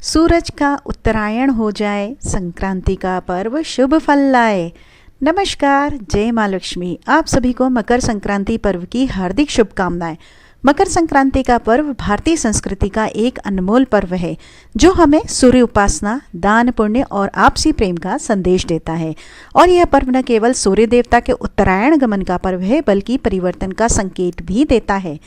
सूरज का उत्तरायण हो जाए, संक्रांति का पर्व शुभ फल लाए। नमस्कार, जय माँ लक्ष्मी। आप सभी को मकर संक्रांति पर्व की हार्दिक शुभकामनाएं। मकर संक्रांति का पर्व भारतीय संस्कृति का एक अनमोल पर्व है जो हमें सूर्य उपासना, दान पुण्य और आपसी प्रेम का संदेश देता है। और यह पर्व न केवल सूर्य देवता के उत्तरायण गमन का पर्व है बल्कि परिवर्तन का संकेत भी देता है।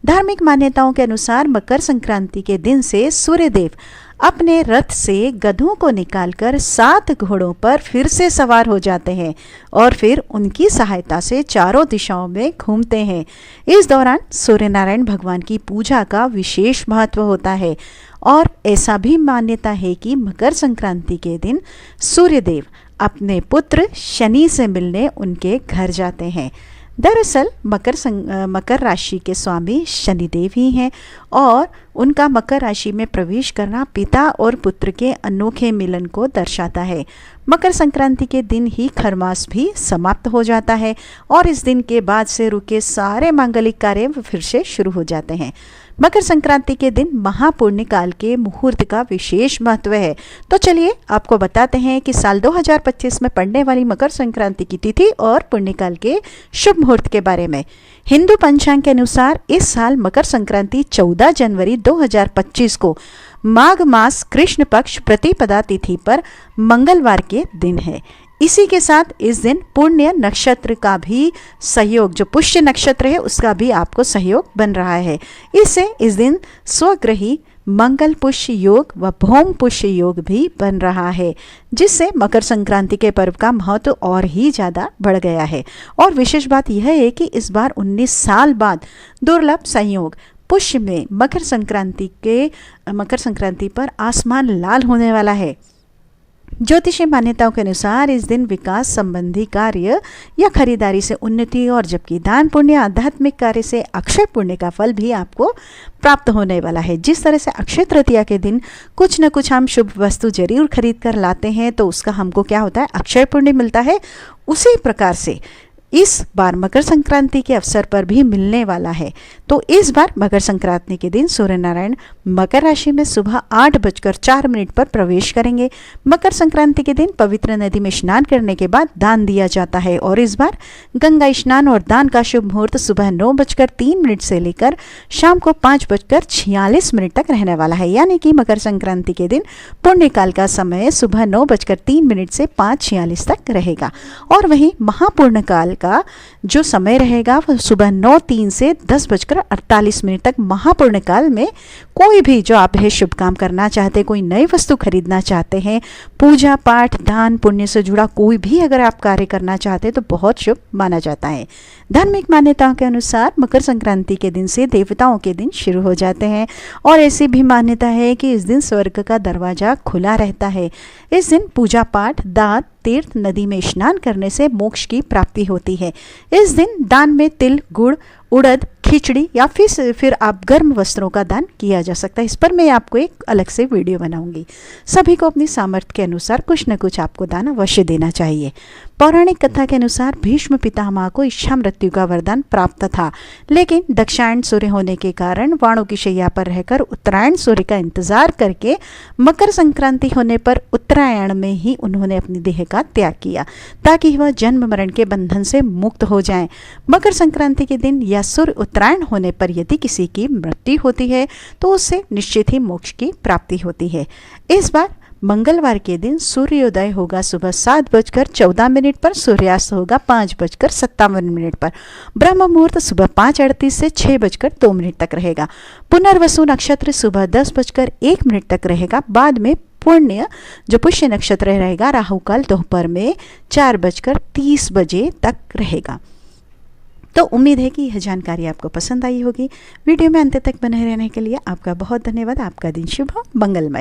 धार्मिक मान्यताओं के अनुसार मकर संक्रांति के दिन से सूर्यदेव अपने रथ से गधों को निकालकर 7 घोड़ों पर फिर से सवार हो जाते हैं और फिर उनकी सहायता से चारों दिशाओं में घूमते हैं। इस दौरान सूर्यनारायण भगवान की पूजा का विशेष महत्व होता है और ऐसा भी मान्यता है कि मकर संक्रांति के दिन सूर्यदेव अपने पुत्र शनि से मिलने उनके घर जाते हैं। दरअसल मकर राशि के स्वामी शनिदेव ही हैं और उनका मकर राशि में प्रवेश करना पिता और पुत्र के अनोखे मिलन को दर्शाता है। मकर संक्रांति के दिन ही खरमास भी समाप्त हो जाता है और इस दिन के बाद से रुके सारे मांगलिक कार्य फिर से शुरू हो जाते हैं। मकर संक्रांति के दिन महापुण्य काल के मुहूर्त का विशेष महत्व है। तो चलिए आपको बताते हैं कि साल 2025 में पड़ने वाली मकर संक्रांति की तिथि और पुण्यकाल के शुभ मुहूर्त के बारे में। हिंदू पंचांग के अनुसार इस साल मकर संक्रांति 14 जनवरी 2025 को माघ मास कृष्ण पक्ष प्रतिपदा तिथि पर मंगलवार के दिन है। इसी के साथ इस दिन पुण्य नक्षत्र का भी सहयोग, जो पुष्य नक्षत्र है उसका भी आपको सहयोग बन रहा है। इससे इस दिन स्वग्रही मंगल पुष्य योग व भौम पुष्य योग भी बन रहा है, जिससे मकर संक्रांति के पर्व का महत्व और ही ज़्यादा बढ़ गया है। और विशेष बात यह है कि इस बार 19 साल बाद दुर्लभ संयोग पुष्य में मकर संक्रांति पर आसमान लाल होने वाला है। ज्योतिषीय मान्यताओं के अनुसार इस दिन विकास संबंधी कार्य या खरीदारी से उन्नति, और जबकि दान पुण्य आध्यात्मिक कार्य से अक्षय पुण्य का फल भी आपको प्राप्त होने वाला है। जिस तरह से अक्षय तृतीया के दिन कुछ न कुछ हम शुभ वस्तु जरूर खरीद कर लाते हैं तो उसका हमको क्या होता है, अक्षय पुण्य मिलता है। उसी प्रकार से इस बार मकर संक्रांति के अवसर पर भी मिलने वाला है। तो इस बार मकर संक्रांति के दिन सूर्य नारायण मकर राशि में सुबह 8:04 पर प्रवेश करेंगे। मकर संक्रांति के दिन पवित्र नदी में स्नान करने के बाद दान दिया जाता है और इस बार गंगा स्नान और दान का शुभ मुहूर्त सुबह 9:03 से लेकर शाम को 5:46 तक रहने वाला है। यानी कि मकर संक्रांति के दिन पुण्यकाल का समय सुबह 9:03 से 5:46 तक रहेगा और वहीं महापूर्ण काल का जो समय रहेगा वह सुबह 9:03 से 10:48 तक। महापूर्ण काल में कोई भी जो आप है शुभ काम करना चाहते, कोई नई वस्तु खरीदना चाहते हैं, पूजा पाठ दान पुण्य से जुड़ा कोई भी अगर आप कार्य करना चाहते हैं तो बहुत शुभ माना जाता है। धार्मिक मान्यताओं के अनुसार मकर संक्रांति के दिन से देवताओं के दिन शुरू हो जाते हैं और ऐसी भी मान्यता है कि इस दिन स्वर्ग का दरवाजा खुला रहता है। इस दिन पूजा पाठ दान तीर्थ नदी में स्नान करने से मोक्ष की प्राप्ति होती है। इस दिन दान में तिल गुड़ उड़द खिचड़ी या फिर आप गर्म वस्त्रों का दान किया जा सकता है। इस पर मैं आपको एक अलग से वीडियो बनाऊंगी। सभी को अपनी सामर्थ्य के अनुसार कुछ न कुछ आपको दान अवश्य देना चाहिए। पौराणिक कथा के अनुसार भीष्म पितामह को इच्छा मृत्यु का वरदान प्राप्त था, लेकिन दक्षिणायन सूर्य होने के कारण वाणों की शैया पर रहकर उत्तरायण सूर्य का इंतजार करके मकर संक्रांति होने पर उत्तरायण में ही उन्होंने अपनी देह का त्याग किया ताकि वह जन्म मरण के बंधन से मुक्त हो जाएं। मकर संक्रांति के दिन या सूर्य उत्तरायण होने पर यदि किसी की मृत्यु होती है तो उससे निश्चित ही मोक्ष की प्राप्ति होती है। इस बार मंगलवार के दिन सूर्योदय होगा सुबह 7:14 पर, सूर्यास्त होगा 5:57 पर। ब्रह्म मुहूर्त सुबह 5:38 से 6:02 तक रहेगा। पुनर्वसु नक्षत्र सुबह 10:01 तक रहेगा। बाद में पुष्य नक्षत्र रहेगा। राहु काल दोपहर में 4:30 तक रहेगा। तो उम्मीद है कि यह जानकारी आपको पसंद आई होगी। वीडियो में अंत तक बने रहने के लिए आपका बहुत धन्यवाद। आपका दिन शुभ हो, मंगलमय।